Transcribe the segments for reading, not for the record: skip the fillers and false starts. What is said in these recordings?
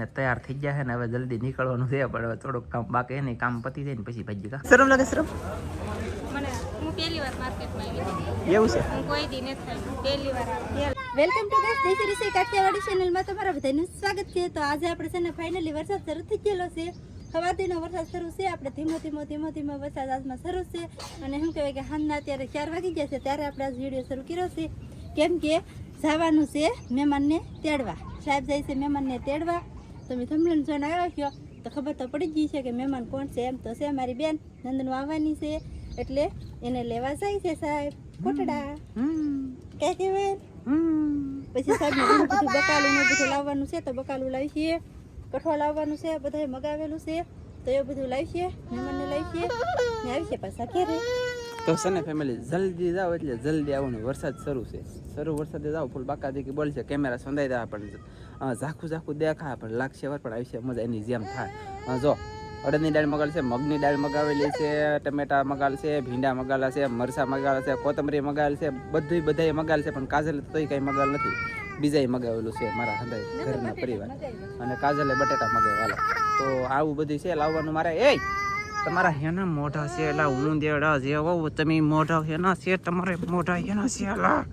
અને તૈયાર થઈ ગયા છે ને હવે જલ્દી નીકળવાનું છે પણ હવે થોડુંક કામ બાકી છે ને કામ પતી જાય ને પછી ભાજી કા શરમ લાગે શરમ મને હું પહેલી વાર માર્કેટમાં આવી એવું છે હું કોઈ દી નથી થઈ પહેલી વાર આવી વેલકમ ટુ ગાઈસ દેશી રીસી કાઠિયાવાડી ચેનલમાં તમારા બધાનું સ્વાગત છે તો આજે આપણે છે ને ફાઇનલી વરસાદ શરૂ થઈ ગયેલો છે સવારનો વરસાદ શરૂ છે આપણે ધીમો વરસાદ આજમાં શરૂ છે અને શું કહેવાય કે સાંજના અત્યારે 4 વાગી ગયા છે ત્યારે આપણે આ વિડીયો શરૂ કર્યો છે કેમ કે જવાનું છે મહેમાનને તેડવા સાહેબ જાય છે મહેમાનને તેડવા તમે થંબનેલ જોઈને આવ્યા છો તો ખબર તો પડી ગઈ છે કે મહેમાન કોણ છે એમ તો છે મારી બેન નંદનુ આવવાની છે એટલે એને લેવા જાય છે સાહેબ કોટડા કે બેન પછી સાહેબ ને બધું બકાલું ને બધું લાવવાનું છે તો બકાલું લાવી છીએ કઠોળ લાવવાનું છે બધાએ મગાવેલું છે તો એ બધું લાવી છે મહેમાનને લાવી છે ને આવી છે પાછા ઘરે તો સને ફેમિલી જલ્દી જાઓ એટલે જલ્દી આવવાનું વરસાદ શરૂ છે વરસાદે જાઓ ફૂલ બાકા દેખી બોલશે કેમેરા સંધાઈ દે પણ ઝાખું દેખાય પણ લાગશે વાર પણ આવી છે મજા એની જેમ થાય જો અડદની દાળ મગાવેલી છે મગની દાળ મગાવેલી છે ટમેટા મગાવેલ છે ભીંડા મગાવેલા છે મરસા મગાવેલા છે કોથમરી મગાવેલ છે બધાએ મગાવેલ છે પણ કાજલ તોય કંઈ મગાવેલ નથી બીજાએ મગાવેલું છે મારા હંધાઈ ઘરના પરિવાર અને કાજલે બટેટા મગાવેલા તો આવું બધું છે લાવવાનું મારે એ તમારા હેના મોઢા છે એલા ઊંદેડા જેવો તમે મોઢા હેના છે તમારે મોઢા હેના છે એલા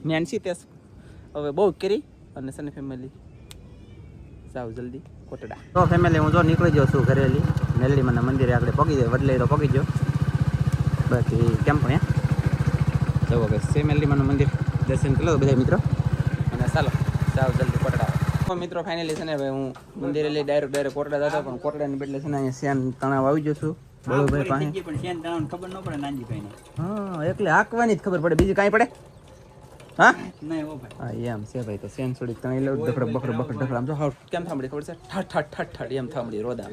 નેન્સી તે હવે બહુ કરી અને સને ફેમિલી જાવ જલ્દી કોટડા તો ફેમિલી હું જો નીકળી જાઉં છું ઘરેલી મેલડીમાના મંદિરે આગળ પગી જાય વડલે તો પગી જાઓ બાકી કેમ પણ જવો કે છે મેલડીમાનું મંદિર દર્શન કરી લો બધા મિત્રો અને ચાલો જાવ જલ્દી કોટડા મિત્રો ફાઇનલી છે ને ભાઈ હું મંદિરે લઈ ડાયરેક્ટ કોટડા જતો પણ કોટડાની બદલે છે ને અહીંયા શ્યાન તણાવ આવી જશું બળુભાઈ પાસે પણ શ્યાન તણાવ ખબર ન પડે નાનજીભાઈને હા એટલે હાંકવાની જ ખબર પડે બીજું કાંઈ પડે હા નહીં ઓ ભાઈ હા એમ છે ભાઈ તો સેન છોડી તણાઈ લો ડફડ બકડ આમ જો હાવ કેમ થાંભળી ખબર છે ઠઠ એમ થાંભળી રોદા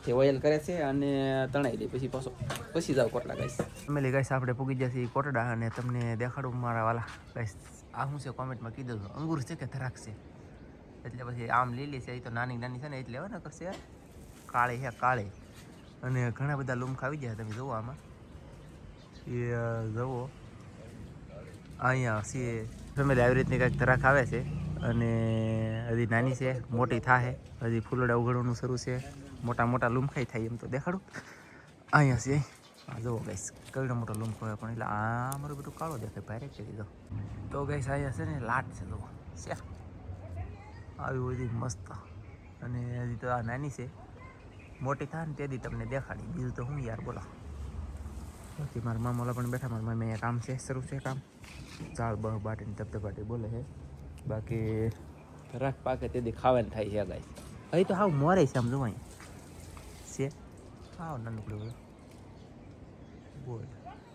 તે ઓઇલ કરે છે અને તણાઈ દે પછી જાવ કોટડા ગાઈસ ફેમિલી ગાઈસ આપણે પૂગી ગયા છીએ કોટડા અને તમને દેખાડું મારા વાલા ગાઈસ આ હું છે કોમેન્ટમાં કીધું અંગુર છે કે ધરાક છે એટલે પછી આમ લીલી છે એ તો નાની છે ને એટલે હવે ને કરશે કાળી છે કાળી અને ઘણા બધા લૂમખા આવી ગયા તમે જુઓ આમાં એ જુઓ અહીંયા છે ફેમિલી આવી રીતની કંઈક ધરાક આવે છે અને હજી નાની છે મોટી થાય હજી ફૂલડા ઉગાડવાનું શરૂ છે મોટા લૂમખાઈ થાય એમ તો દેખાડું અહીંયા છે જુઓ ગાઈસ કઈડો મોટો લૂમખો હોય પણ એટલે આ મારું બધું કાળો દેખાય ભારે કરી દીધો તો ગાઈસ અહીંયા છે ને લાટ છે જુઓ છે આવી બધી મસ્ત અને હજી તો આ નાની છે મોટી થાય ને તેથી તમને દેખાડી બીજું તો હું યાર બોલો બાકી મારા મામોલા પણ બેઠા મારા મમ્મી અહીંયા કામ છે શરૂ છે કામ ઝાડ બહ બાટીને ધબધબાટી બોલે છે બાકી ધરાક પાકે તેથી ખાવાનું થાય છે ગાય અહીં તો હાવ મોરે છે આમ જોવાય છે હાવ નાનકડું બોલ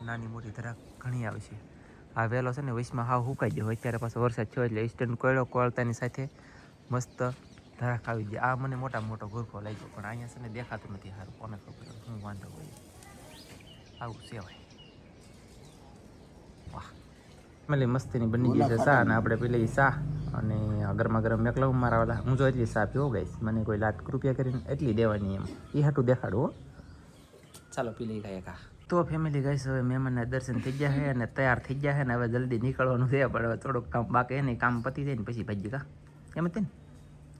નાની મોટી ધરાક ઘણી આવે છે આ વહેલો છે ને વૈશમાં હાવ હુકાઈ ગયો અત્યારે પાછો વરસાદ થયો એટલે ઇસ્ટર્ન કોળતાની સાથે મસ્ત ધરાક આવી જાય આ મને મોટો ઘોરખો લાગ્યો પણ અહીંયા છે ને દેખાતું નથી સારું કોને ખબર હું વાંધો હોય આવું છે ભાઈ વાહ મેલી મસ્તીની બની ગઈ છે ચા અને આપણે પેલી ચા અને ગરમા ગરમ મેકલાવ મારા વાળા હું જો એટલી ચા પીવો ગઈશ મને કોઈ લાખ રૂપિયા કરીને એટલી દેવાની એમ એ હાટું દેખાડું હો ચાલો પી લઈ ગયા કા તો ફેમિલી ગઈશ હવે મહેમાનના દર્શન થઈ ગયા છે અને તૈયાર થઈ ગયા છે ને હવે જલ્દી નીકળવાનું છે પણ હવે થોડુંક કામ બાકી નહીં કામ પતી જાય ને પછી ભાજી કા એમ જ ને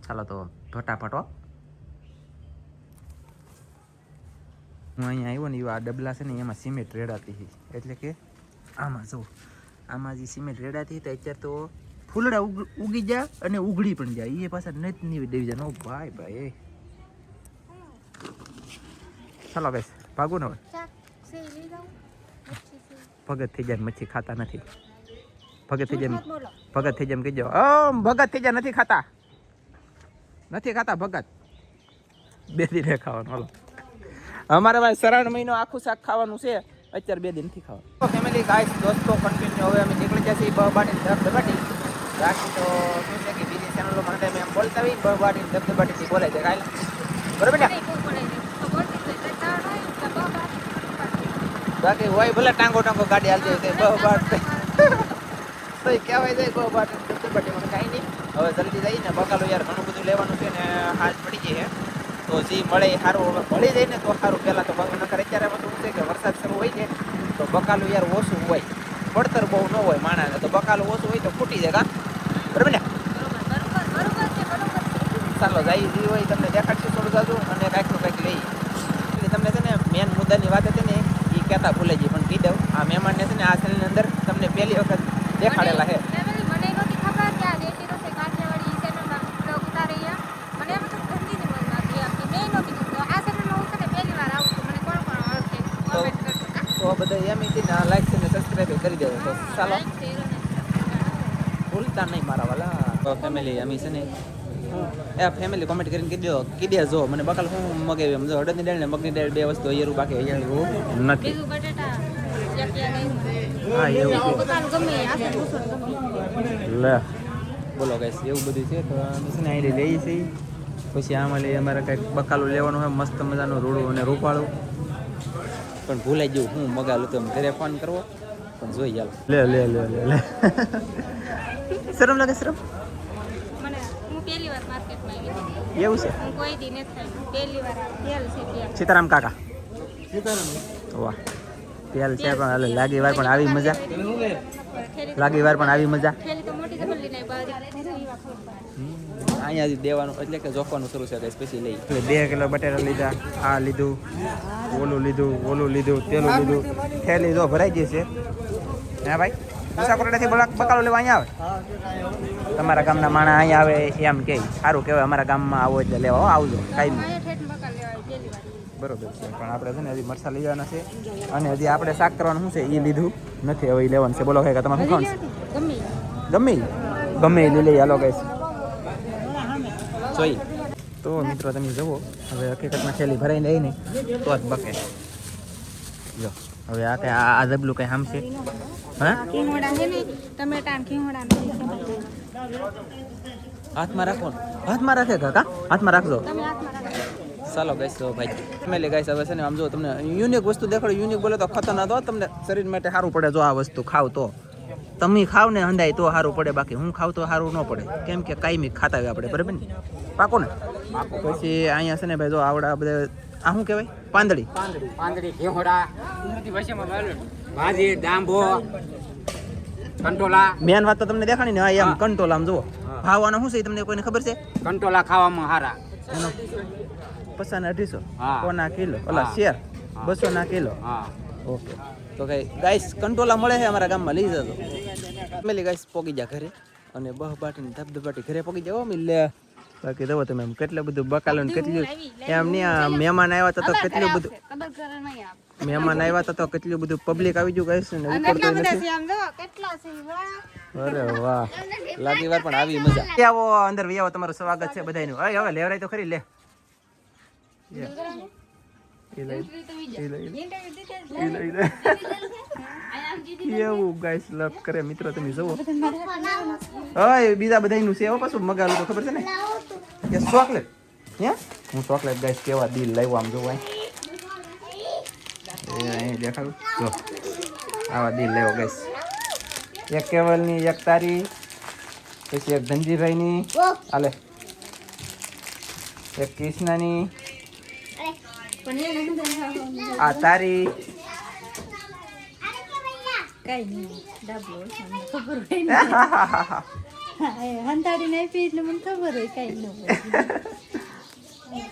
ચાલો તો ફટાફટ હું અહીંયા આવ્યો ને આ ડબલા છે ને એમાં સિમેન્ટ રેડાતી હતી એટલે કે આમાં જો આમાં જે સિમેન્ટ રેડાતી તો અત્યારે તો ફૂલડા ઉગી જાય અને ઉઘડી પણ જાય એ પાછા નહીં દેવી જાય નો ભાઈ ચાલો બેસ ભાગો ને હવે ભગત થઈ જાય મચ્છી ખાતા નથી ભગત થઈ જાય કહેજો ભગત થઈ જાય નથી ખાતા ભગત બે દિન ખાવાનું હાલો અમારે ભાઈ શ્રાવણ મહિનો આખું શાક ખાવાનું છે અત્યારે 2 દિન થી ખાવાનું ફેમિલી ગાઈસ દોસ્તો કન્ટિન્યુ હવે અમે નીકળી જશે બબાટી ધબધબાટી બાકી તો શું છે કે બીજી ચેનલો માટે મેં બોલતા હોય બબાટી ધબધબાટી થી બોલાય છે કાલે બરાબર ને બાકી હોય ભલે ટાંગો ગાડી હાલતી હોય બબાટ તો કહેવાય જાય બબાટી ધબધબાટી મને કાંઈ નહીં હવે જલ્દી જઈને બકાલો યાર ઘણું બધું લેવાનું છે ને હાથ પડી જાય તો જે મળે એ સારું હવે મળી જાય ને તો સારું પહેલાં તો નકર અત્યારે બધું શું છે કે વરસાદ શરૂ હોય છે તો બકાલું યાર ઓછું હોય પડતર બહુ ન હોય માણાને તો બકાલું ઓછું હોય તો ફૂટી જાય કા બરાબર ને ચાલો જાય જે હોય તમને દેખાડશું થોડું જાજુ અને કાંઈક કંઈક લઈ એટલે તમને છે ને મેન મુદ્દાની વાત હતી ને એ કહેતા ભૂલે જઈ પણ કહી દઉં આ મહેમાનને છે ને આ ચેનલની અંદર તમને પહેલી વખત દેખાડેલા છે મને નહોતી ખબર કે આ દેશી રસોઈ કાઠિયાવાડી ચેનલમાં બ્લોગ ઉતારી મને એમ તો ગંદીની મનમાં હતી આપની મેં નહોતી ખબર આ ચેનલમાં હું છે ને પહેલી વાર આવું છું મને કોણ કોણ ઓળખે કોમેન્ટ કરજો તો બધા એમ કે લાઈક છે ને સબસ્ક્રાઈબ કરી દેવો તો ચાલો ભૂલતા નહીં મારા વાલા ફેમિલી અમે છે ને એ ફેમિલી કોમેન્ટ કરીને કીધી દેજો મને બકાલ હું મગાવી એમ જો અડદની દાળ ને મગની દાળ બે વસ્તુ અહીંયા બાકી અહીંયા નથી બીજું બટેટા યકિયા નહીં હા એવું છે બકાલ ગમે આ છે ઘૂસણ લે બોલો ગાઈસ એવું બધું છે તો અમે છે ને અહીં લઈએ છીએ પછી આમાં લઈએ અમારે કંઈક બકાલું લેવાનું હોય મસ્ત મજાનું રૂડું અને રૂપાળું પણ ભૂલાઈ ગયું હું મગાલું તો ઘરે ફોન કરવો પણ જોઈ ચાલો લે લે લે લે લે શરમ લાગે શરમ મને હું પહેલી વાર માર્કેટમાં આવી એવું છે હું કોઈ દી નથી ખાઈ પહેલી વાર તેલ છે ત્યાં સીતારામ કાકા વાહ તેલ છે પણ હાલે લાગી વાર પણ આવી મજા લાગી વાર પણ આવી મજા થેલી તો મોટી જબર લઈને બારી એવા ખબર અહીંયા જ દેવાનું એટલે કે જોખવાનું શરૂ છે સ્પેશિયલ લઈ એટલે 2 કિલો બટેટા લીધા આ લીધું ઓલું લીધું તેલું લીધું થેલી જો ભરાઈ ગઈ છે હા ભાઈ મુસાફરોથી બકાલો લેવા અહીંયા આવે તમારા ગામના માણસ અહીંયા આવે એમ કે સારું કહેવાય અમારા ગામમાં આવો એટલે લેવા આવજો કાંઈ નહીં ઠેઠ બકાલ લેવાય પહેલી વાર બરોબર છે પણ આપણે છે ને હજી મરચાં લઈ જવાના છે અને હજી આપણે શાક કરવાનું શું છે એ લીધું નથી હવે એ લેવાનું છે બોલો કે તમારે શું ખાવાનું ગમે ગમે એ લઈ લઈ હાલો ગઈશ જોઈ તો મિત્રો તમે જુઓ હવે હકીકતમાં થેલી ભરાઈને લઈને તો જ બકે જો હવે આ કઈ આ જબલું કઈ આમ છે હા ખીહોડા છે ને ટમેટા ને ખીહોડા હાથમાં રાખો હાથમાં રાખે કાકા હાથમાં રાખજો તમે હાથમાં રાખો ચાલો ગાઈસ તો ભાઈ ફેમિલી ગાઈસ હવે છે ને આમ જો તમને યુનિક વસ્તુ દેખાડો યુનિક બોલે તો ખતરનાક તો તમને શરીર માટે સારું પડે જો આ વસ્તુ ખાવ તો તમે ખાવ ને હંધાય તો સારું પડે બાકી હું ખાવ તો સારું ન પડે કેમ કે કાયમી ખાતા હોય આપણે બરાબર ને પાકો ને પછી અહીંયા છે ને ભાઈ જો આવડા બધા આ શું કહેવાય પાંદડી ઘેહોડા ભાજી ડાંબો કંટોલા મેન વાત તો તમને દેખાણી ને હા એમ કંટોલા આમ જુઓ ભાવવાનો શું છે એ તમને કોઈને ખબર છે કંટોલા ખાવામાં હારા એનો 50 ને 250 હા. કોના કિલો ઓલા શેર 200 ના કિલો હા ઓકે તો કઈ ગાઈસ કંટોલા મળે છે અમારા ગામમાં લઈ જજો ફેમિલી ગાઈસ પોગી જા ઘરે અને બહ બાટીને ધબધબાટી ઘરે પોગી જાવ લે બાકી દવો તમે કેટલું બધું બકાલું કેટલું એમ નહીં આ મહેમાન આવ્યા તો કેટલું બધું કબર કરે નહીં આપ મહેમાન આવ્યા તો કેટલું બધું પબ્લિક આવી ગયું ગાઈસ ને અને ઉપર તો કેટલા બધા નથી છે આમ જો કેટલા છે વાહ અરે વાહ લાગી વાર પણ આવી મજા આવો અંદર વી આવો તમારું સ્વાગત છે બધાયનું હવે લેવરાય તો ખરી લે એવું ગાઈસ લવ કરે મિત્રો તમે જુઓ ઓય બીજા બધાયનું છે પાછું મગાલું તો ખબર છે ને કે ચોકલેટ હે હું ચોકલેટ ગાઈસ કેવા દિલ લાવ્યો આમ જોવાય એ અહીં દેખાડું જો આવા દિલ લાવ્યો ગાઈસ એક કેવલની એક તારી પછી એક ધનજીભાઈની આલે એક કૃષ્ણાની આ તારી કઈ નહીં ડાબલો ખબર હોય ને હંતાડી નહીં પી એટલે મને ખબર હોય કઈ ન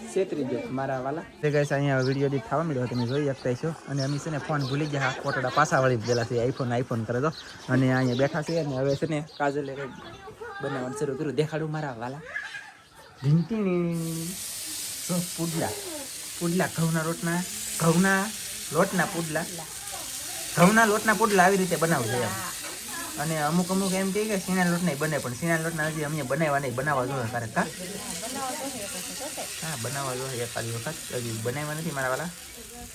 છેતરી ગયો મારા વાલા તે ગાઈસ અહીંયા વિડીયો એડિટ થવા મળ્યો તમે જોઈ શકતા છો અને અમે છે ને ફોન ભૂલી ગયા કોટડા પાછા વળી ગયેલા છે આઈફોન કરે તો અને અહીંયા બેઠા છે અને હવે છે ને કાજલે કંઈક બનાવવાનું શરૂ કર્યું દેખાડું મારા વાલા ભીંટીની તો પુડલા ઘઉંના લોટના પુડલા આવી રીતે બનાવશે એમ અને અમુક એમ કહે કે સીના લોટ નહીં બને પણ સીના લોટના હજી અમે બનાવવા નહીં બનાવવા જોઈએ ક્યારેક હા બનાવવા જોઈએ એકાદી વખત હજી બનાવ્યા નથી મારા વાલા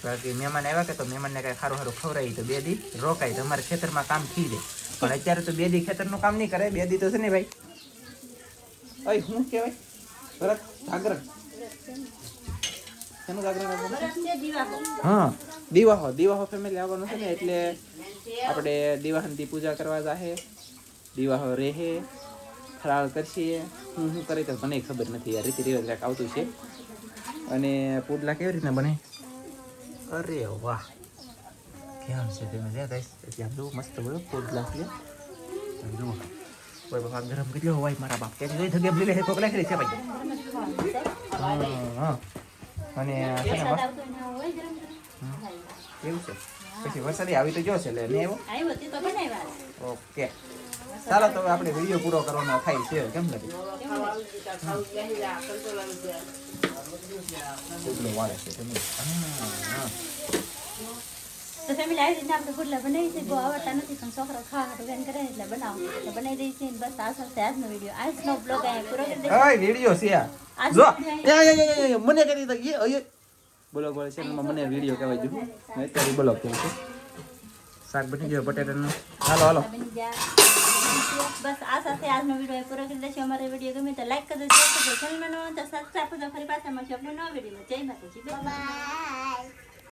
બાકી મહેમાન આવ્યા કે તો મહેમાનને કાંઈ સારું સારું ખવડાવી તો 2 દી રોકાય તમારે ખેતરમાં કામ થઈ જાય પણ અત્યારે તો 2 દી ખેતરનું કામ નહીં કરે 2 દી તો છે ને ભાઈ ઓય શું કહેવાય ભરત જાગરણ શેનું જાગરણ હા દીવાહો ફેમિલી આવવાનું છે ને એટલે આપણે દીવાહનથી પૂજા કરવા જાહે દીવાહો રહે ફરાળ કરશે હું કરે તો મને ખબર નથી યાર રીતિ રિવાજ કાંઈક આવતું છે અને પુડલા કેવી રીતના બને અરે વાહ કેમ છે તમે જ્યાં ગાઈસ ત્યાં બહુ મસ્ત બધું પુડલા છે જુઓ ઓય બાપા ગરમ કેટલો હોય મારા બાપ કે જોઈ થગે લે કોક લાખી છે ભાઈ હા અને છે ને વરસાદ આવતો ના હોય ગરમ ગરમ. એવું છે પછી વરસાદી આવી તો જો છે લે ને એવો આવ્યો તે તો બનાવ્યા. ઓકે ચાલો તો હવે આપણે વિડીયો પૂરો કરવાનો થાય છે કેમ નથી કેટલો વાળે છે તમે હા તો ફેમિલી આવી રીતના આપણે પુડલા બનાવી છે બહુ આવડતા નથી પણ છોકરો ખાવા માટે વેન કરે એટલે બનાવો એટલે બનાવી દઈએ છીએ ને બસ આ સાથે આજનો વિડીયો આજનો બ્લોગ અહીંયા પૂરો કરી દઈએ. ઓય વિડિયો છે આ જો એ મને કરી દે એ બોલો બોલો ચેનલમાં મને વિડિયો કહેવાય જો મેં અત્યારે બોલો કેવું છે શાક બની ગયો બટેટાનું હાલો હાલો બની ગયા. બસ આ સાથે આજનો વિડીયો પૂરો કરી દઈશું. અમારો વિડીયો ગમે તો લાઈક કરજો, શેર કરજો, ચેનલમાં નવા તો સબસ્ક્રાઇબ કરજો. ફરી પાછા મળશું આપણે નવા વિડીયોમાં. જય માતાજી. બાય.